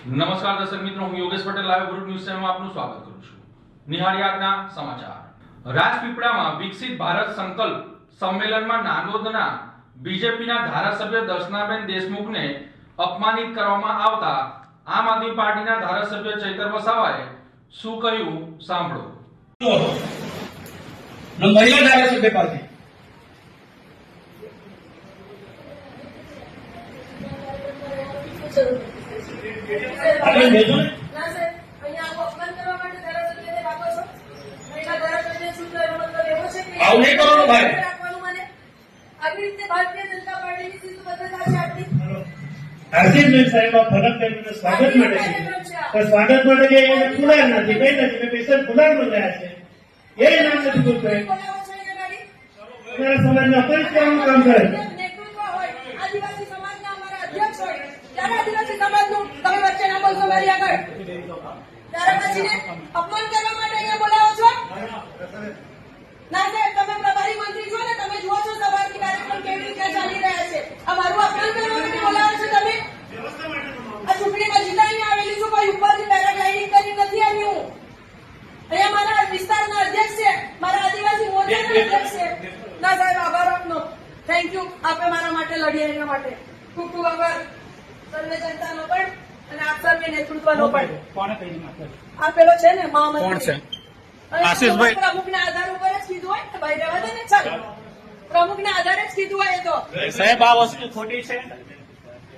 નમસ્કાર દર્શક મિત્રો, હું Yogesh Patel live group news ચેનલમાં આપનું સ્વાગત કરું છું. નિહાળી આજના સમાચાર. રાજપીપળામાં વિકસિત ભારત સંકલ્પ સંમેલનમાં નાંદોદના બીજેપીના ધારાસભ્ય દર્શનાબેન દેશમુખને અપમાનિત કરવામાં આવતા આમ આદમી પાર્ટીના ધારાસભ્ય ચૈતર વસાવાએ શું કહ્યું સાંભળો. મહિલા ધારાસભ્ય પાસે સ્વાગત માટે જે ખુલાર નથી કઈ નથી પેશન્ટ ખુલાર રહ્યા છે એ નામ નથી બોલતો સમાજને અપરિત કરવાનું કામ કરે આદિવાસી સમાજના અમારા અધ્યક્ષ હોય ત્યારે આદિવાસી સમાજનું તમે વચ્ચે ના બોલશો મારી આગળ, ત્યારે પછી અપમાન કરવા માટે અહીંયા બોલાવો છો. ના સાહેબ, તમે પ્રભારી મંત્રી છો ને, તમે જુઓ છો સવારથી કાર્યક્રમ કેવી રીતે ચાલી રહ્યા છે. અમારું અપમાન કરવા માટે બોલાવો છો તમે. આ ચૂંટણીમાં જીતાઈને આવેલી છું, કોઈ ઉપરથી પેરાગ્લાઇડિંગ કરી નથી આવી. હું અહીંયા મારા વિસ્તારના અધ્યક્ષ છે, મારા આદિવાસી મોરચાના અધ્યક્ષ છે. ના સાહેબ, આભાર આપનો. Thank you. આપે મારા માટે લડી એના માટે ખૂબ ખૂબ આભાર. સર્વે જનતાનો પણ અને આપ સર્વે નેતૃત્વનો પણ. કોણે કહી દીધું? આ પેલો છે ને મહામંત્રી. કોણ છે? આશીષભાઈ. પ્રમુખના આધાર ઉપર જ કીધું હોય ને ભાઈ, રહેવા દે ને. ચાલો, પ્રમુખના આધારે જ કીધું હોય. એ તો સાહેબ આ વસ્તુ ખોટી છે.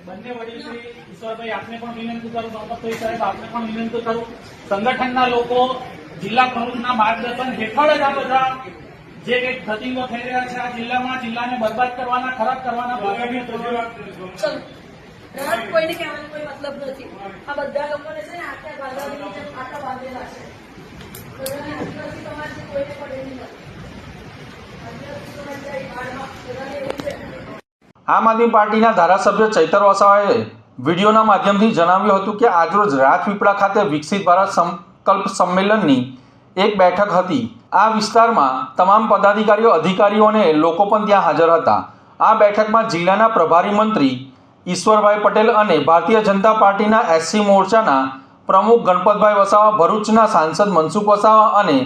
બંને વડીલશ્રી ઈશ્વરભાઈ આપને પણ વિનંતી કરું, મોહમ્મદભાઈ સાહેબ આપને પણ વિનંતી કરું, સંગઠનના લોકો જિલ્લા પ્રમુખના માર્ગદર્શન હેઠળ જ આ બધા જે કંઈક ધતિંગો થઈ રહ્યા છે આ જિલ્લામાં, જિલ્લાને બરબાદ કરવાના, ખરાબ કરવાના ભાગોની ચલો, કોઈને કહેવાનો કોઈ મતલબ નથી. આ બધા લોકોને છે ને આટલા બાંધેલા છે, આટલા બાંધેલા છે. બધાને આદિવાસી સમાજની કોઈને પડેલી નથી. આદિવાસી સમાજ જાય બહારમાં બધાને એવું છે. આમ આદમી પાર્ટીના ધારાસભ્ય ચૈતર વસાવાએ વિડીયોના માધ્યમથી જણાવ્યું હતું કે આજરોજ રાજપીપળા ખાતે વિકસિત ભારત સંકલ્પ સંમેલનની એક બેઠક હતી. આ વિસ્તારમાં તમામ પદાધિકારીઓ, અધિકારીઓ અને લોકો પણ ત્યાં હાજર હતા. આ બેઠકમાં જિલ્લાના પ્રભારી મંત્રી ઈશ્વરભાઈ પટેલ અને ભારતીય જનતા પાર્ટીના એસસી મોરચાના પ્રમુખ ગણપતભાઈ વસાવા, ભરૂચના સાંસદ મનસુખ વસાવા અને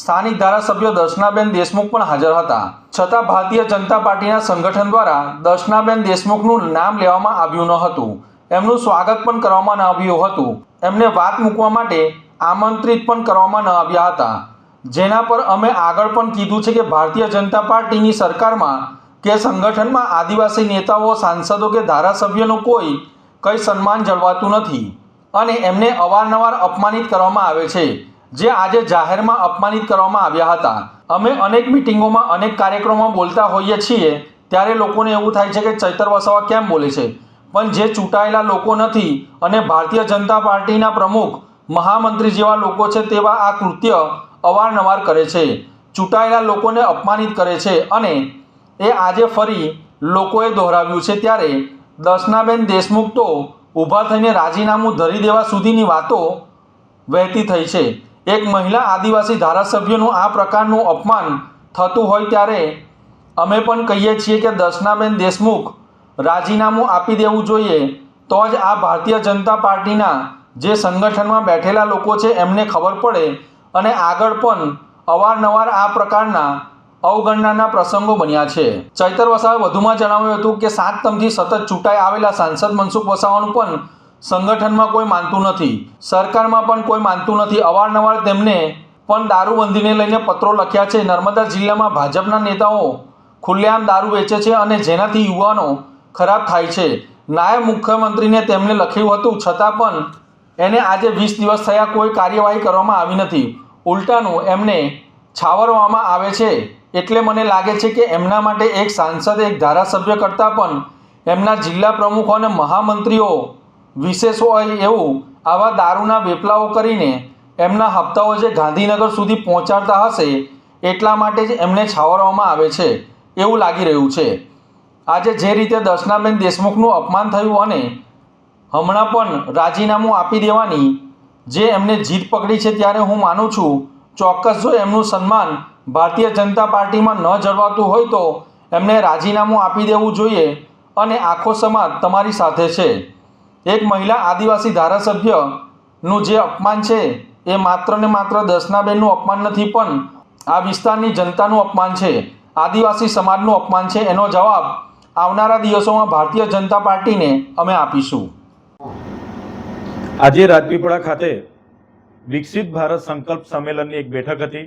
સ્થાનિક ધારાસભ્ય દર્શનાબેન દેશમુખ પણ હાજર હતા. છતાં ભારતીય જનતા પાર્ટીના સંગઠન દ્વારા દર્શનાબેન દેશમુખનું નામ લેવામાં આવ્યું ન હતું. એમનું સ્વાગત પણ કરવામાં ન આવ્યું હતું. એમને વાત મૂકવા માટે આમંત્રિત પણ કરવામાં ન આવ્યા હતા. જેના પર અમે આગળ પણ કીધું છે કે ભારતીય જનતા પાર્ટીની સરકારમાં કે સંગઠનમાં આદિવાસી નેતાઓ, સાંસદો કે ધારાસભ્યોનું કંઈ સન્માન જળવાતું નથી અને એમને અવારનવાર અપમાનિત કરવામાં આવે છે, જે આજે જાહેરમાં અપમાનિત કરવામાં આવ્યા હતા. અમે અનેક મિટિંગોમાં, અનેક કાર્યક્રમોમાં બોલતા હોઈએ છીએ ત્યારે લોકોને એવું થાય છે કે ચૈતર વસાવા કેમ બોલે છે, પણ જે ચૂંટાયેલા લોકો નથી અને ભારતીય જનતા પાર્ટીના પ્રમુખ, મહામંત્રી જેવા લોકો છે તેવા આ કૃત્ય અવારનવાર કરે છે, ચૂંટાયેલા લોકોને અપમાનિત કરે છે અને એ આજે ફરી લોકોએ દોહરાવ્યું છે. ત્યારે દર્શનાબેન દેશમુખ તો ઊભા થઈને રાજીનામું ધરી દેવા સુધીની વાતો વહેતી થઈ છે. એક મહિલા આદિવાસી ધારાસભ્યનું આ પ્રકારનું અપમાન થતું હોય ત્યારે અમે પણ કહીએ છીએ કે દર્શનાબેન દેશમુખ રાજીનામું આપી દેવું જોઈએ. તો જ આ ભારતીય જનતા પાર્ટીના જે સંગઠનમાં બેઠેલા લોકો છે એમને ખબર પડે અને આગળ પણ અવારનવાર આ પ્રકારના અવગણનાના પ્રસંગો બન્યા છે. ચૈતર વસાવાએ વધુમાં જણાવ્યું હતું કે 7 ટર્મથી સતત ચૂંટાઈ આવેલા સાંસદ મનસુખ વસાવાનું પણ સંગઠનમાં કોઈ માનતું નથી, સરકારમાં પણ કોઈ માનતું નથી. અવારનવાર તેમને પણ દારૂબંધીને લઈને પત્રો લખ્યા છે. નર્મદા જિલ્લામાં ભાજપના નેતાઓ ખુલ્લેઆમ દારૂ વેચે છે અને જેનાથી યુવાનો ખરાબ થાય છે. નાયબ મુખ્યમંત્રીને તેમને લખ્યું હતું, છતાં પણ એને આજે 20 દિવસ થયા કોઈ કાર્યવાહી કરવામાં આવી નથી. ઉલટાનું એમને છાવરવામાં આવે છે. એટલે મને લાગે છે કે એમના માટે એક સાંસદ, એક ધારાસભ્ય કરતાં પણ એમના જિલ્લા પ્રમુખો અને મહામંત્રીઓ વિશેષ હોય એવું આવા દારૂના વેપલાઓ કરીને એમના હપ્તાઓ જે ગાંધીનગર સુધી પહોંચાડતા હશે એટલા માટે જ એમને છાવરવામાં આવે છે એવું લાગી રહ્યું છે. આજે જે રીતે દર્શનાબેન દેશમુખનું અપમાન થયું અને હમણાં પણ રાજીનામું આપી દેવાની જે એમને જીદ પકડી છે, ત્યારે હું માનું છું ચોક્કસ જો એમનું સન્માન ભારતીય જનતા પાર્ટીમાં ન જળવાતું હોય તો એમને રાજીનામું આપી દેવું જોઈએ અને આખો સમાજ તમારી સાથે છે. એક મહિલા આદિવાસી ધારાસભ્યનું જે અપમાન છે એ માત્ર ને માત્ર દર્શનાબેનનું અપમાન નથી, પણ આ વિસ્તારની જનતાનું અપમાન છે, આદિવાસી સમાજનું અપમાન છે. એનો જવાબ આવનારા દિવસોમાં ભારતીય જનતા પાર્ટીને અમે આપીશું. આજે રાજપીપળા ખાતે વિકસિત ભારત સંકલ્પ સંમેલનની એક બેઠક હતી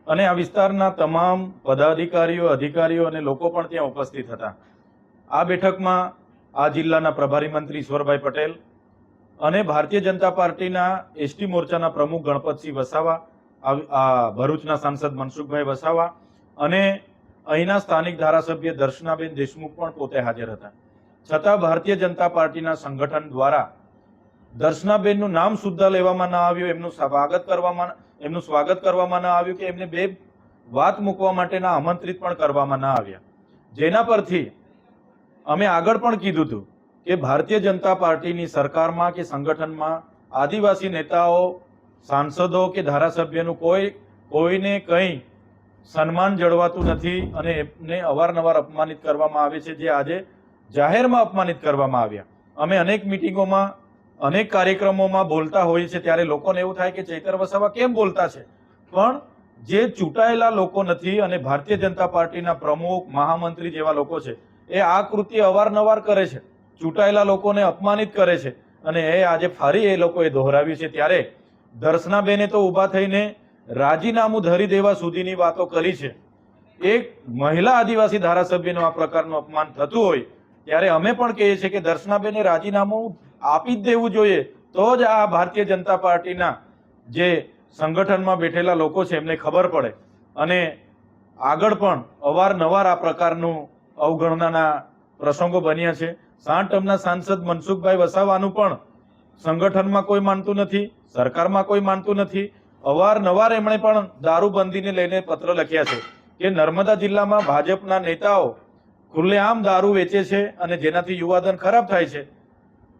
અને આ વિસ્તારના તમામ પદાધિકારીઓ, અધિકારીઓ અને લોકો પણ ત્યાં ઉપસ્થિત હતા. આ બેઠકમાં આ જિલ્લાના પ્રભારી મંત્રી ઈશ્વરભાઈ પટેલ અને ભારતીય જનતા પાર્ટીના એસટી મોરચાના પ્રમુખ ગણપતસિંહ વસાવા, ભરૂચના સાંસદ મનસુખભાઈ વસાવા અને અહીંના સ્થાનિક ધારાસભ્ય દર્શનાબેન દેશમુખ પણ પોતે હાજર હતા. છતાં ભારતીય જનતા પાર્ટીના સંગઠન દ્વારા દર્શનાબેનનું નામ સુદ્ધા લેવામાં ન આવ્યું, એમનું સ્વાગત કરવામાં ન આવ્યું કે એમને બે વાત મૂકવા માટેના આમંત્રિત પણ કરવામાં ન આવ્યા. જેના પરથી અમે આગળ પણ કીધું હતું કે ભારતીય જનતા પાર્ટીની સરકારમાં કે સંગઠનમાં આદિવાસી નેતાઓ, સાંસદો કે ધારાસભ્યનું કોઈને કંઈ સન્માન જળવાતું નથી અને એમને અવારનવાર અપમાનિત કરવામાં આવે છે, જે આજે જાહેરમાં અપમાનિત કરવામાં આવ્યા. અમે અનેક મિટિંગોમાં, અનેક કાર્યક્રમોમાં બોલતા હોઈએ છીએ ત્યારે લોકોને એવું થાય કે ચૈતર વસાવા કેમ બોલતા છે, પણ જે ચૂંટાયેલા લોકો નથી અને ભારતીય જનતા પાર્ટીના પ્રમુખ, મહામંત્રી જેવા લોકો છે એ આ કૃત્ય અવારનવાર કરે છે, ચૂંટાયેલા લોકોને અપમાનિત કરે છે અને એ આજે ફરી એ લોકોએ દોહરાવ્યું છે. ત્યારે દર્શનાબેને તો ઊભા થઈને રાજીનામું ધરી દેવા સુધીની વાતો કરી છે. એક મહિલા આદિવાસી ધારાસભ્યનું આ પ્રકારનું અપમાન થતું હોય ત્યારે અમે પણ કહીએ છીએ કે દર્શનાબેને રાજીનામું આપી જ દેવું જોઈએ, તો જ આ ભારતીય જનતા પાર્ટીના જે સંગઠનમાં બેઠેલા લોકો છે એમને ખબર પડે. અને આગળ પણ અવારનવાર આ પ્રકારનું અવગણનાના પ્રસંગો બન્યા છે. 60 ટર્મના સાંસદ મનસુખભાઈ વસાવાનું પણ સંગઠનમાં કોઈ માનતું નથી, સરકારમાં કોઈ માનતું નથી. અવારનવાર એમણે પણ દારૂબંધીને લઈને પત્ર લખ્યા છે કે નર્મદા જિલ્લામાં ભાજપના નેતાઓ ખુલ્લેઆમ દારૂ વેચે છે અને જેનાથી યુવાધન ખરાબ થાય છે.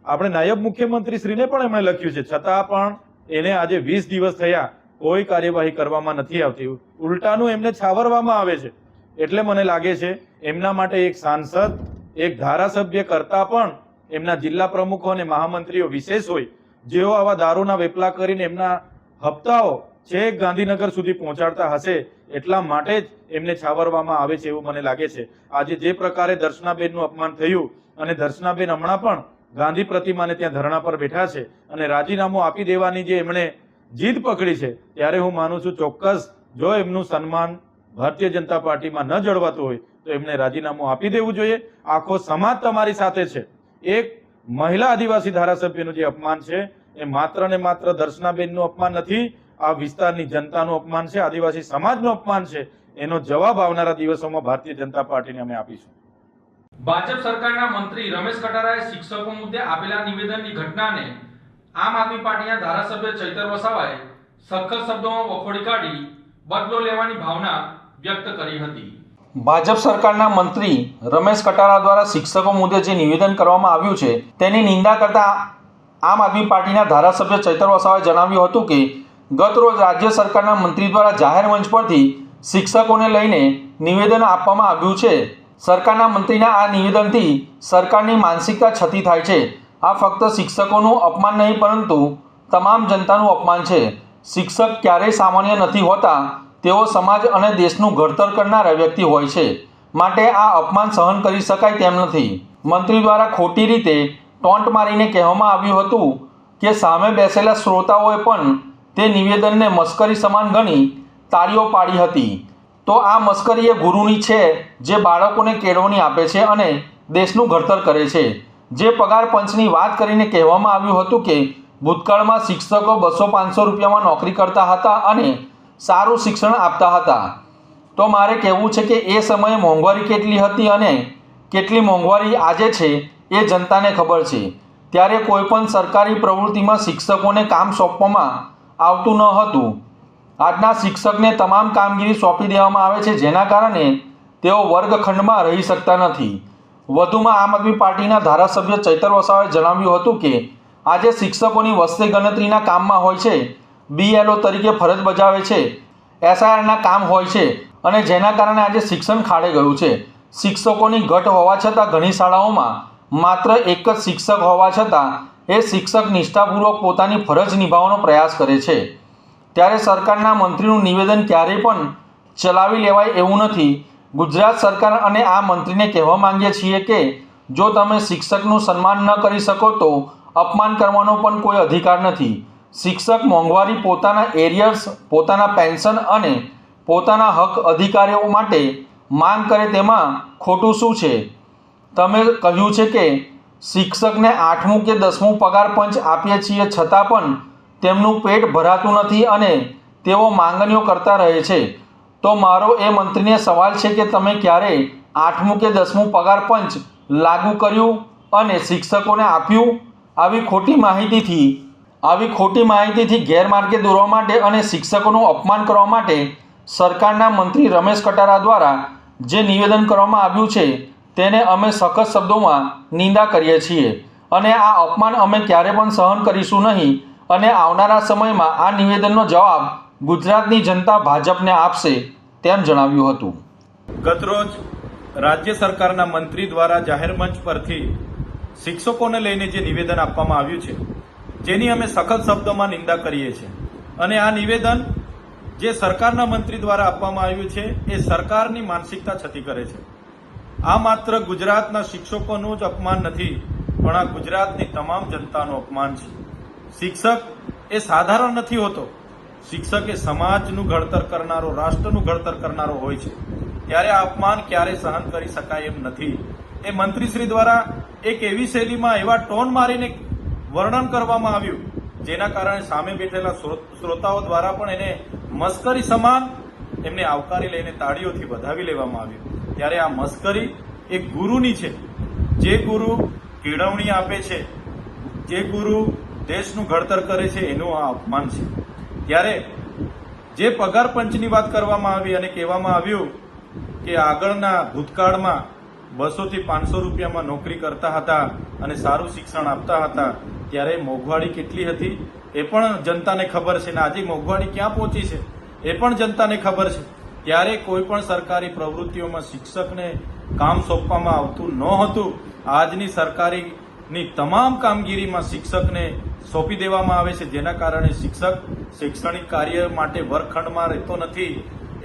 આપણે નાયબ મુખ્યમંત્રી શ્રીને પણ એમણે લખ્યું છે, છતાં પણ એને આજે 20 દિવસ થયા કોઈ કાર્યવાહી કરવામાં નથી આવતી, ઉલટાનું એમને છાવરવામાં આવે છે. એટલે મને લાગે છે એમના માટે એક સાંસદ, એક ધારાસભ્ય કરતા પણ એમના જિલ્લા પ્રમુખો અને મહામંત્રીઓ વિશેષ હોય, જેઓ આવા દારૂના વેપલા કરીને એમના હપ્તાઓ છેક ગાંધીનગર સુધી પહોંચાડતા હશે, એટલા માટે જ એમને છાવરવામાં આવે છે એવું મને લાગે છે. આજે જે પ્રકારે દર્શનાબેનનું અપમાન થયું અને દર્શનાબેન હમણાં પણ ગાંધી પ્રતિમાને ત્યાં ધરણા પર બેઠા છે અને રાજીનામું આપી દેવાની જે એમણે જીદ પકડી છે, ત્યારે હું માનું છું ચોક્કસ જો એમનું સન્માન ભારતીય જનતા પાર્ટીમાં ન જળવાતું હોય તો એમને રાજીનામું આપી દેવું જોઈએ. આખો સમાજ તમારી સાથે છે. એક મહિલા આદિવાસી ધારાસભ્યનું જે અપમાન છે એ માત્ર ને માત્ર દર્શનાબેનનું અપમાન નથી, આ વિસ્તારની જનતાનું અપમાન છે, આદિવાસી સમાજનું અપમાન છે. એનો જવાબ આવનારા દિવસોમાં ભારતીય જનતા પાર્ટીને અમે આપીશું. ભાજપ સરકારના મંત્રી રમેશ કટારાએ શિક્ષકો મુદ્દે આપેલા નિવેદનની ઘટનાને આમ આદમી પાર્ટીના ધારાસભ્ય ચૈતર વસાવાએ સખત શબ્દોમાં વખોડી કાઢી બદલો લેવાની ભાવના વ્યક્ત કરી હતી. ભાજપ સરકારના મંત્રી રમેશ કટારા દ્વારા શિક્ષકો મુદ્દે જે નિવેદન કરવામાં આવ્યું છે તેની નિંદા કરતા આમ આદમી પાર્ટીના ધારાસભ્ય ચૈતર વસાવાએ જણાવ્યું હતું કે ગત રોજ રાજ્ય સરકારના મંત્રી દ્વારા જાહેર મંચ પરથી શિક્ષકોને લઈને નિવેદન આપવામાં આવ્યું છે. સરકારના મંત્રીના આ નિવેદનથી સરકારની માનસિકતા છતી થાય છે. આ ફક્ત શિક્ષકોનું અપમાન નહીં પરંતુ તમામ જનતાનું અપમાન છે. શિક્ષક ક્યારેય સામાન્ય નથી હોતા, તેઓ સમાજ અને દેશનું ઘડતર કરનારા વ્યક્તિ હોય છે, માટે આ અપમાન સહન કરી શકાય તેમ નથી. મંત્રી દ્વારા ખોટી રીતે ટોન્ટ મારીને કહેવામાં આવ્યું હતું કે સામે બેસેલા શ્રોતાઓએ પણ તે નિવેદનને મશ્કરી સમાન ગણી તાળીઓ પાડી હતી. તો આ મશ્કરી એ ગુરુની છે જે બાળકોને કેળવણી આપે છે અને દેશનું ઘડતર કરે છે. જે પગાર પંચની વાત કરીને કહેવામાં આવ્યું હતું કે ભૂતકાળમાં શિક્ષકો 200-500 રૂપિયામાં નોકરી કરતા હતા અને સારું શિક્ષણ આપતા હતા. તો મારે કહેવું છે કે એ સમયે મોંઘવારી કેટલી હતી અને કેટલી મોંઘવારી આજે છે એ જનતાને ખબર છે. ત્યારે કોઈ પણ સરકારી પ્રવૃત્તિમાં શિક્ષકોને કામ સોંપવામાં આવતું ન હતું. આજના શિક્ષકને તમામ કામગીરી સોંપી દેવામાં આવે છે, જેના કારણે તેઓ વર્ગખંડમાં રહી શકતા નથી. વધુમાં આમ આદમી પાર્ટીના ધારાસભ્ય ચૈતર વસાવાએ જણાવ્યું હતું કે આજે શિક્ષકોની વસ્તી ગણતરીના કામમાં હોય છે, BLO તરીકે ફરજ બજાવે છે, SIRના કામ હોય છે અને જેના કારણે આજે શિક્ષણ ખાડે ગયું છે. શિક્ષકોની ઘટ હોવા છતાં ઘણી શાળાઓમાં માત્ર એક જ શિક્ષક હોવા છતાં એ શિક્ષક નિષ્ઠાપૂર્વક પોતાની ફરજ નિભાવવાનો પ્રયાસ કરે છે, ત્યારે સરકારના મંત્રીનું નિવેદન ક્યારેય પણ ચલાવી લેવાય એવું નથી. ગુજરાત સરકાર અને આ મંત્રીને કહેવા માંગીએ છીએ કે જો તમે શિક્ષકનું સન્માન ન કરી શકો તો અપમાન કરવાનો પણ કોઈ અધિકાર નથી. શિક્ષક મોંઘવારી, પોતાના એરિયર્સ, પોતાના પેન્શન અને પોતાના હક અધિકારીઓ માટે માંગ કરે તેમાં ખોટું શું છે? તમે કહ્યું છે કે શિક્ષકને 8મું કે 10મું પગાર પંચ આપીએ છીએ છતાં પણ તેમનું પેટ ભરાતું નથી અને તેઓ માંગણીઓ કરતા રહે છે. તો મારો એ મંત્રીને સવાલ છે કે તમે ક્યારે 8મું કે 10મું પગાર પંચ લાગુ કર્યું અને શિક્ષકોને આપ્યું? આવી ખોટી માહિતીથી ગેરમાર્ગે દોરવા માટે અને શિક્ષકોનું અપમાન કરવા માટે સરકારના મંત્રી રમેશ કટારા દ્વારા જે નિવેદન કરવામાં આવ્યું છે તેને અમે સખત શબ્દોમાં નિંદા કરીએ છીએ અને આ અપમાન અમે ક્યારે પણ સહન કરીશું નહીં અને આવનારા સમયમાં આ નિવેદનનો જવાબ ગુજરાતની જનતા ભાજપને આપશે તેમ જણાવ્યું હતું. ગતરોજ રાજ્ય સરકારના મંત્રી દ્વારા જાહેર મંચ પરથી શિક્ષકોને લઈને જે નિવેદન આપવામાં આવ્યું છે જેની અમે સખત શબ્દોમાં નિંદા કરીએ છીએ અને આ નિવેદન જે સરકારના મંત્રી દ્વારા આપવામાં આવ્યું છે એ સરકારની માનસિકતા છતી કરે છે. આ માત્ર ગુજરાતના શિક્ષકોનું જ અપમાન નથી પણ આ ગુજરાતની તમામ જનતાનું અપમાન છે. શિક્ષક એ સાધારણ નથી હોતો. શિક્ષક એ સમાજનું ઘડતર કરનારો, રાષ્ટ્રનું ઘડતર કરનારો હોય છે. ત્યારે આ અપમાન ક્યારે સહન કરી શકાય એમ નથી. એ મંત્રીશ્રી દ્વારા એક એવી શૈલીમાં એવા ટોન મારીને વર્ણન કરવામાં આવ્યું જેના કારણે સામે બેઠેલા શ્રોતાઓ દ્વારા પણ એને મસ્કરી સમાન એમને આવકારી લઈને તાળીઓથી વધાવી લેવામાં આવ્યું. ત્યારે આ મસ્કરી એક ગુરુની છે. જે ગુરુ કેળવણી આપે છે, જે ગુરુ દેશનું ઘડતર કરે છે એનું આ અપમાન છે. ત્યારે જે પગાર પંચની વાત કરવામાં આવી અને કહેવામાં આવ્યું કે આગળના ભૂતકાળમાં 200 થી 500 રૂપિયામાં નોકરી કરતા હતા અને સારું શિક્ષણ આપતા હતા, ત્યારે મોંઘવારી કેટલી હતી એ પણ જનતાને ખબર છે અને આજે મોંઘવારી ક્યાં પહોંચી છે એ પણ જનતાને ખબર છે. ત્યારે કોઈ પણ સરકારી પ્રવૃત્તિઓમાં શિક્ષકને કામ સોંપવામાં આવતું ન હતું. આજની સરકારીની તમામ કામગીરીમાં શિક્ષકને સોંપી દેવામાં આવે છે, જેના કારણે શિક્ષક શૈક્ષણિક કાર્ય માટે વર્ગખંડમાં રહેતો નથી.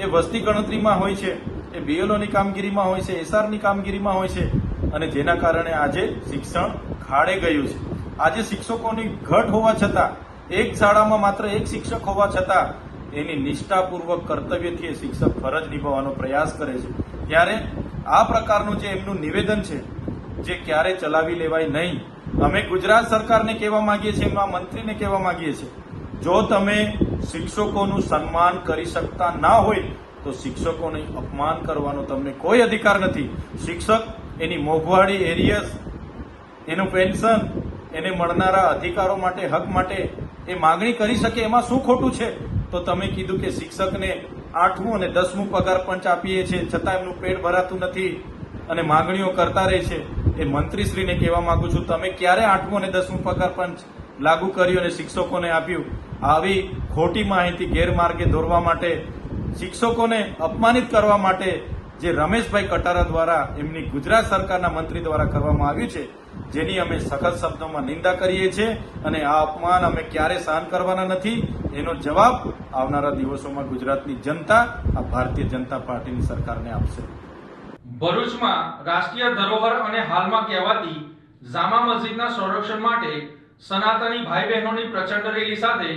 એ વસ્તી ગણતરીમાં હોય છે, એ બીએલઓની કામગીરીમાં હોય છે, એસઆરની કામગીરીમાં હોય છે અને જેના કારણે આજે શિક્ષણ ખાડે ગયું છે. આજે શિક્ષકોની ઘટ હોવા છતાં, એક શાળામાં માત્ર એક શિક્ષક હોવા છતાં એની નિષ્ઠાપૂર્વક કર્તવ્યથી એ શિક્ષક ફરજ નિભાવવાનો પ્રયાસ કરે છે. ત્યારે આ પ્રકારનું જે એમનું નિવેદન છે જે ક્યારે ચલાવી લેવાય નહીં. અમે ગુજરાત સરકારને કહેવા માંગીએ છીએ, એમના મંત્રીને કહેવા માંગીએ છીએ, જો તમે શિક્ષકોનું સન્માન કરી શકતા ના હોય તો શિક્ષકોને અપમાન કરવાનો તમને કોઈ અધિકાર નથી. શિક્ષક એની મોંઘવારી, એરિયસ, એનું પેન્શન, એને મળનારા અધિકારો માટે, હક માટે એ માગણી કરી શકે, એમાં શું ખોટું છે? તો તમે કીધું કે શિક્ષકને 8મું અને 10મું પગાર પંચ આપીએ છીએ છતાં એમનું પેટ ભરાતું નથી અને માગણીઓ કરતા રહે છે. એ મંત્રીશ્રીને કહેવા માંગુ છું, તમે ક્યારે 8મું અને 10મું પગાર પંચ લાગુ કર્યું અને શિક્ષકોને આપ્યું? આવી ખોટી માહિતી ગેરમાર્ગે દોરવા માટે, શિક્ષકોને અપમાનિત કરવા માટે જે રમેશભાઈ કટારા દ્વારા એમની ગુજરાત સરકારના મંત્રી દ્વારા કરવામાં આવ્યું છે, જેની અમે સખત શબ્દોમાં નિંદા કરીએ છીએ અને આ અપમાન અમે ક્યારે સહન કરવાના નથી. એનો જવાબ આવનારા દિવસોમાં ગુજરાતની જનતા આ ભારતીય જનતા પાર્ટીની સરકારને આપશે. ભરૂચમાં રાષ્ટ્રીય ધરોહર અને હાલમાં કહેવાતી જામા મસ્જિદના સંરક્ષણ માટે સનાતની ભાઈ બહેનોની પ્રચંડ રેલી સાથે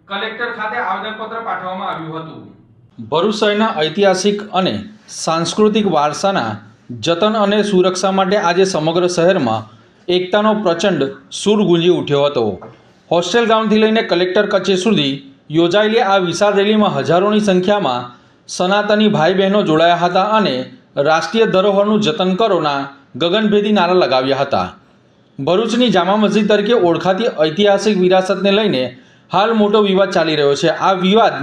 કલેક્ટર ખાતે આવેદનપત્ર પાઠવવામાં આવ્યું હતું. ભરૂચ શહેરના ઐતિહાસિક અને સાંસ્કૃતિક વારસાના જતન અને સુરક્ષા માટે આજે સમગ્ર શહેરમાં એકતાનો પ્રચંડ સૂર ગુંજી ઉઠ્યો હતો. હોસ્ટેલ ગ્રાઉન્ડથી લઈને કલેક્ટર કચેરી સુધી યોજાયેલી આ વિશાળ રેલીમાં હજારોની સંખ્યામાં સનાતની ભાઈ બહેનો જોડાયા હતા અને રાષ્ટ્રીય ધરોહરનું જતન કરોના ગગનભેદી નારા લગાવ્યા હતા. ભરૂચની જામા મસ્જિદ તરીકે ઓળખાતી ઐતિહાસિક વિરાસતને લઈને હાલ મોટો વિવાદ ચાલી રહ્યો છે. આ વિવાદ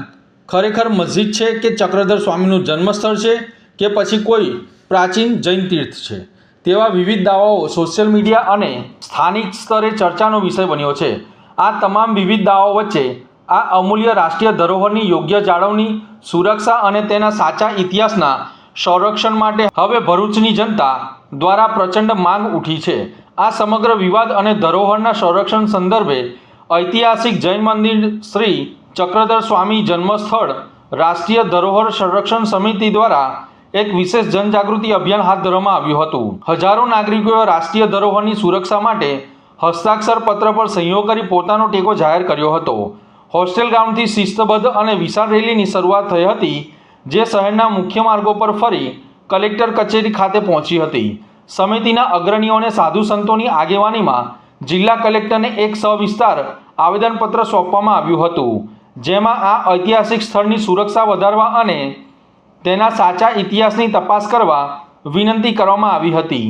ખરેખર મસ્જિદ છે કે ચક્રધર સ્વામીનું જન્મસ્થળ છે કે પછી કોઈ પ્રાચીન જૈન તીર્થ છે, તેવા વિવિધ દાવાઓ સોશિયલ મીડિયા અને સ્થાનિક સ્તરે ચર્ચાનો વિષય બન્યો છે. આ તમામ વિવિધ દાવાઓ વચ્ચે આ અમૂલ્ય રાષ્ટ્રીય ધરોહરની યોગ્ય જાળવણી, સુરક્ષા અને તેના સાચા ઇતિહાસના સંરક્ષણ માટે હવે ભરૂચની જનતા દ્વારા પ્રચંડ માંગ ઉઠી છે. આ સમગ્ર વિવાદ અને ધરોહરના સંરક્ષણ સંદર્ભે ઐતિહાસિક જૈન મંદિર શ્રી ચક્રધર સ્વામી જન્મસ્થળ રાષ્ટ્રીય ધરોહર સંરક્ષણ સમિતિ દ્વારા એક વિશેષ જનજાગૃતિ અભિયાન હાથ ધરવામાં આવ્યું હતું. હજારો નાગરિકોએ રાષ્ટ્રીય ધરોહરની સુરક્ષા માટે હસ્તાક્ષર પત્ર પર સહીઓ કરી પોતાનો ટેકો જાહેર કર્યો હતો. હોસ્ટેલ ગ્રાઉન્ડથી શિસ્તબદ્ધ અને વિશાળ રેલીની શરૂઆત થઈ હતી, જે શહેરના મુખ્ય માર્ગો પર ફરી કલેક્ટર કચેરી ખાતે પહોંચી હતી. સમિતિના અગ્રણીઓ અને સાધુ સંતોની આગેવાનીમાં જિલ્લા કલેક્ટરને એક સવિસ્તાર આવેદનપત્ર સોંપવામાં આવ્યું હતું, જેમાં આ ઐતિહાસિક સ્થળની સુરક્ષા વધારવા અને તેના સાચા ઇતિહાસની તપાસ કરવા વિનંતી કરવામાં આવી હતી.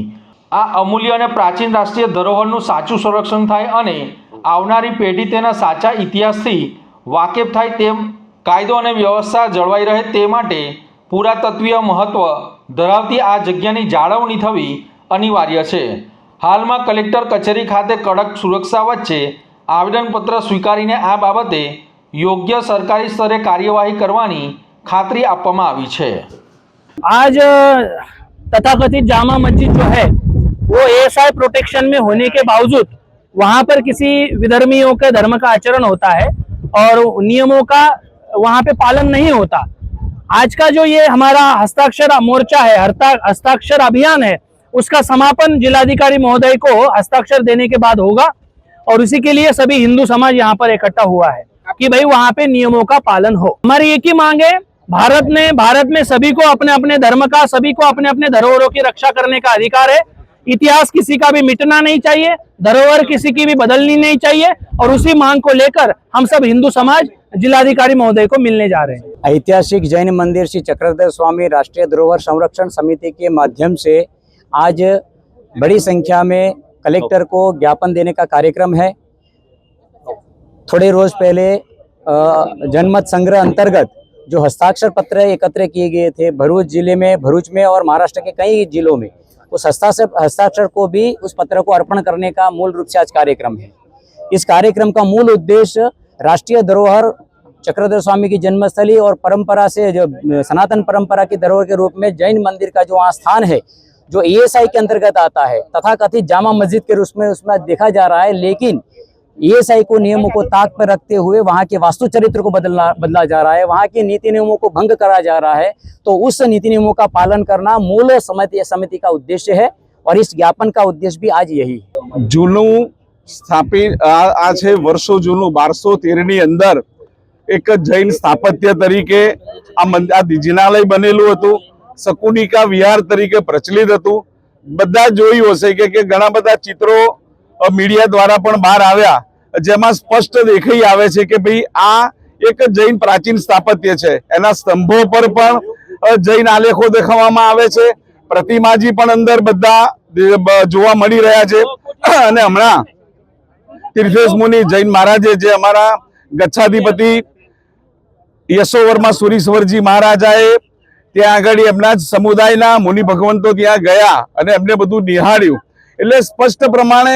આ અમૂલ્ય અને પ્રાચીન રાષ્ટ્રીય ધરોહરનું સાચું સંરક્ષણ થાય અને આવનારી પેઢી તેના સાચા ઇતિહાસથી વાકેફ થાય તેમ કાયદો અને વ્યવસ્થા જળવાઈ રહે તે માટે પુરાતત્વીય મહત્વ ધરાવતી આ જગ્યાની જાળવણી થવી અનિવાર્ય છે. હાલમાં કલેક્ટર કચેરી ખાતે કડક સુરક્ષા વચ્ચે આવેદનપત્ર સ્વીકારીને આ બાબતે યોગ્ય સરકારી સ્તરે કાર્યવાહી કરવાની ખાતરી આપવામાં આવી છે. आज तथाकथित जामा मस्जिद जो है वो एएसआई प्रोटेक्शन में होने के बावजूद वहां पर किसी विधर्मियों के धर्म का आचरण होता है और नियमों का वहां पे पालन नहीं होता. आज का जो ये हमारा हस्ताक्षर मोर्चा है, हस्ताक्षर अभियान है, उसका समापन जिलाधिकारी महोदय को हस्ताक्षर देने के बाद होगा और उसी के लिए सभी हिंदू समाज यहाँ पर इकट्ठा हुआ है कि भाई वहां पे नियमों का पालन हो. हमारी एक ही मांग है, भारत में सभी को अपने अपने धर्म का, सभी को अपने अपने धरोहरों की रक्षा करने का अधिकार है. इतिहास किसी का भी मिटना नहीं चाहिए, धरोहर किसी की भी बदलनी नहीं चाहिए और उसी मांग को लेकर हम सब हिंदू समाज जिलाधिकारी महोदय को मिलने जा रहे हैं. ऐतिहासिक जैन मंदिर श्री चक्रधर स्वामी राष्ट्रीय धरोहर संरक्षण समिति के माध्यम से आज बड़ी संख्या में कलेक्टर को ज्ञापन देने का कार्यक्रम है. थोड़े रोज पहले जनमत संग्रह अंतर्गत जो हस्ताक्षर पत्र एकत्र किए गए थे भरूच में और महाराष्ट्र के कई जिलों में, उस हस्ताक्षर को भी उस पत्र को अर्पण करने का मूल रूप से आज कार्यक्रम है. इस कार्यक्रम का मूल उद्देश्य राष्ट्रीय धरोहर चक्रधर स्वामी की जन्मस्थली और परंपरा से जो सनातन परंपरा की धरोहर के रूप में जैन मंदिर का जो वहाँ स्थान है, जो ईएसआई के अंतर्गत आता है, तथाकथित जामा मस्जिद के रूप में उसमें देखा जा रहा है, लेकिन ईएसआई को नियमों को ताक पर रखते हुए वहाँ के वास्तु चरित्र को बदला जा रहा है, वहाँ के नीति नियमों को भंग करा जा रहा है. तो उस नीति नियमों का पालन करना मूल समिति का उद्देश्य है और इस ज्ञापन का उद्देश्य भी आज यही है. जूनू स्थापित आ छे वर्षो जूनू 1213 ની અંદર એક જૈન સ્થાપત્ય તરીકે આ જીનાલય બનેલું હતું. શકુનિકા વિહાર તરીકે પ્રચલિત હતું. બધા જોયું હશે કે ઘણા બધા ચિત્રો મીડિયા દ્વારા પણ બહાર આવ્યા, જેમાં સ્પષ્ટ દેખાઈ આવે છે કે ભાઈ આ એક જૈન પ્રાચીન સ્થાપત્ય છે. એના સ્તંભો પર પણ જૈન આલેખો દેખાવામાં આવે છે. પ્રતિમાજી પણ અંદર બધા જોવા મળી રહ્યા છે. અને હમણાં તીર્થેશ મુનિ જૈન મહારાજે જે અમારા ગચ્છાધિપતિ યશોવર્મા સુરીશ્વરજી મહારાજાએ ત્યાં આગળ એમના જ સમુદાયના મુનિ ભગવંતો ત્યાં ગયા અને એમને બધું નિહાળ્યું. એટલે સ્પષ્ટ પ્રમાણે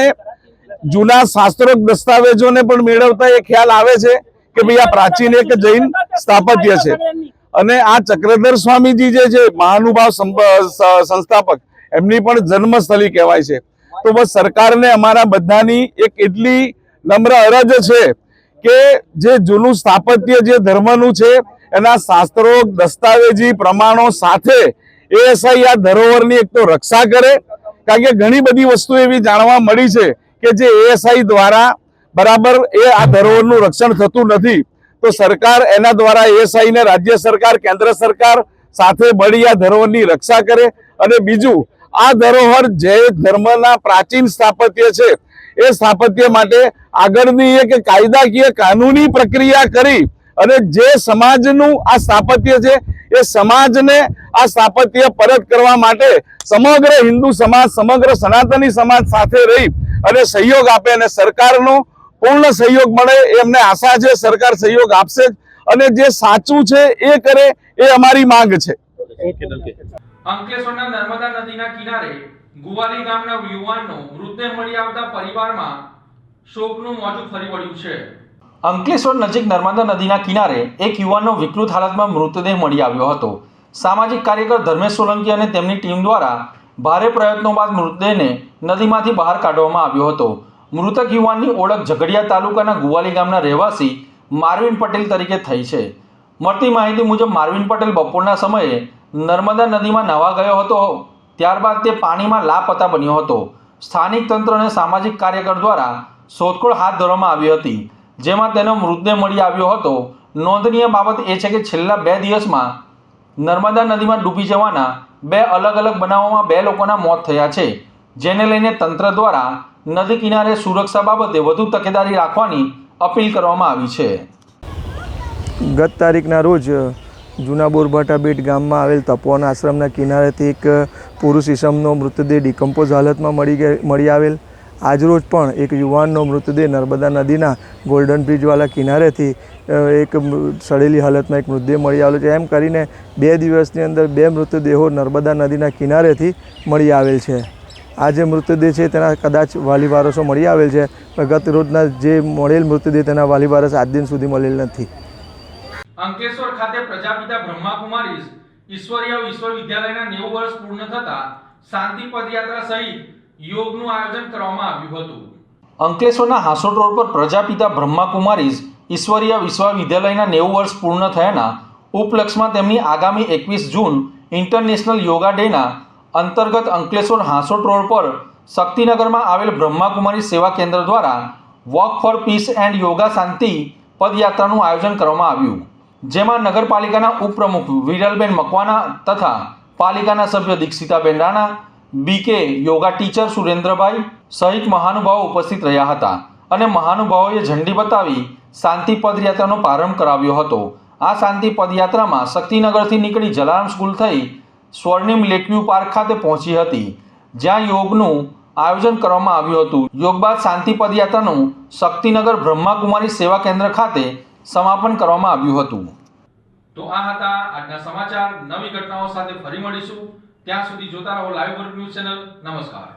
જૂના શાસ્ત્રોક્ત દસ્તાવેજોને પણ મેળવતા એ ખ્યાલ આવે છે કે ભાઈ આ પ્રાચીન એક જૈન સ્થાપત્ય છે. અને આ ચક્રધર સ્વામીજી જે છે મહાનુભાવ સંસ્થાપક, એમની પણ જન્મસ્થળી કહેવાય છે. તો બસ સરકારને અમારા બધાની એક એટલી નમ્ર અરજ છે કે જે જૂનું સ્થાપત્ય જે ધર્મનું છે એના શાસ્ત્રો દસ્તાવેજી પ્રમાણો સાથે એએસઆઈ આ ધરોહરની એક તો રક્ષા કરે, કારણ કે ઘણી બધી વસ્તુ એવી જાણવા મળી છે કે જે એએસઆઈ દ્વારા બરાબર આ ધરોહરનું રક્ષણ થતું નથી. તો સરકાર એના દ્વારા એએસઆઈ ને રાજ્ય સરકાર, કેન્દ્ર સરકાર સાથે મળી આ ધરોહરની રક્ષા કરે. અને બીજું, આ ધરોહર જૈન ધર્મના પ્રાચીન સ્થાપત્ય છે, એ સ્થાપત્ય માટે આગળની એક કાયદાકીય કાનૂની પ્રક્રિયા કરી અને જે સમાજનું આ સ્થાપત્ય છે એ સમાજને આ સ્થાપત્ય પરત કરવા માટે સમગ્ર હિન્દુ સમાજ, સમગ્ર સનાતની સમાજ સાથે રહી અને સહયોગ આપે અને સરકારનો પૂર્ણ સહયોગ મળે એ અમને આશા છે. સરકાર સહયોગ આપશે અને જે સાચું છે એ કરે એ અમારી માંગ છે. અંકલેશ્વરના નર્મદા નદીના કિનારે ગુવાલી ગામના યુવાનનો મૃતદેહ મળી આવતા પરિવારમાં શોકનું મોજું ફરી વળ્યું છે. અંકલેશ્વર નજીક નર્મદા નદીના કિનારે એક યુવાનનો વિકૃત હાલતમાં મૃતદેહ મળી આવ્યો હતો. સામાજિક કાર્યકર ધર્મેશ સોલંકી અને તેમની ટીમ દ્વારા ભારે પ્રયત્નો બાદ મૃતદેહને નદીમાંથી બહાર કાઢવામાં આવ્યો હતો. મૃતક યુવાનની ઓળખ ઝઘડિયા તાલુકાના ગુવાલી ગામના રહેવાસી માર્વિન પટેલ તરીકે થઈ છે. મળતી માહિતી મુજબ માર્વિન પટેલ બપોરના સમયે નર્મદા નદીમાં નાહવા ગયો હતો. ત્યારબાદ તે પાણીમાં લાપતા બન્યો હતો. સ્થાનિક તંત્ર અને સામાજિક કાર્યકર દ્વારા શોધખોળ હાથ ધરવામાં આવી હતી, જેમાં તેનો મૃતદેહ મળી આવ્યો હતો. નોંધનીય બાબત એ છે કે છેલ્લા 2 દિવસમાં નર્મદા નદીમાં ડૂબી જવાના 2 અલગ અલગ બનાવોમાં 2 લોકોના મોત થયા છે, જેને લઈને તંત્ર દ્વારા નદી કિનારે સુરક્ષા બાબતે વધુ તકેદારી રાખવાની અપીલ કરવામાં આવી છે. ગત તારીખના રોજ જૂના બોરભાટા બેટ ગામમાં આવેલ તપોવન આશ્રમના કિનારેથી એક પુરુષ ઈસમનો મૃતદેહ ડિકમ્પોઝ હાલતમાં મળી આવેલ. આજરોજ પણ એક યુવાનનો મૃતદેહ નર્મદા નદીના ગોલ્ડન બ્રિજવાળા કિનારેથી એક સડેલી હાલતમાં એક મૃતદેહ મળી આવેલો છે. એમ કરીને 2 દિવસની અંદર 2 મૃતદેહો નર્મદા નદીના કિનારેથી મળી આવેલ છે. આ જે મૃતદેહ છે તેના કદાચ વાલી વારસો મળી આવેલ છે, પણ ગત રોજના જે મળેલ મૃતદેહ તેના વાલી વારસ આજ દિન સુધી મળેલ નથી. અંકલેશ્વર ખાતે પ્રજાપિતા બ્રહ્માકુમારીઝ ઈશ્વરીય વિશ્વવિદ્યાલયના 90 વર્ષ પૂર્ણ થતા શાંતિ પદયાત્રા સહિત યોગનું આયોજન કરવામાં આવ્યું હતું. અંકલેશ્વરના હાંસોટ રોડ પર પ્રજાપિતા બ્રહ્માકુમારીઝ ઈશ્વરીય વિશ્વવિદ્યાલયના 90 વર્ષ પૂર્ણ થયાના ઉપલક્ષમાં તેમની આગામી 21 જૂન ઇન્ટરનેશનલ યોગા ડેના અંતર્ગત અંકલેશ્વર હાંસોટ રોડ પર શક્તિનગરમાં આવેલ બ્રહ્માકુમારી સેવા કેન્દ્ર દ્વારા walk for peace and yoga શાંતિ પદયાત્રાનું આયોજન કરવામાં આવ્યું, જેમાં નગરપાલિકાના ઉપપ્રમુખ વિરલબેન મકવાના તથા પાલિકાના સભ્ય દીક્ષિતાબેન રાણા, બીકે યોગા ટીચર સુરેન્દ્રભાઈ સહિત મહાનુભાવો ઉપસ્થિત રહ્યા હતા અને મહાનુભાવોએ ઝંડી બતાવી શાંતિ પદયાત્રાનો પ્રારંભ કરાવ્યો હતો. આ શાંતિ પદયાત્રામાં શક્તિનગરથી નીકળી જલારામ સ્કૂલ થઈ સ્વર્ણિમ લેકવ્યુ પાર્ક ખાતે પહોંચી હતી, જ્યાં યોગનું આયોજન કરવામાં આવ્યું હતું. યોગ બાદ શાંતિ પદયાત્રાનું શક્તિનગર બ્રહ્માકુમારી સેવા કેન્દ્ર ખાતે સમાપન કરવામાં આવ્યું હતું. તો આ હતા આજના સમાચાર. નવી ઘટનાઓ સાથે ફરી મળીશું. ત્યાં સુધી જોતા રહો લાઈવ ન્યૂઝ ચેનલ. નમસ્કાર.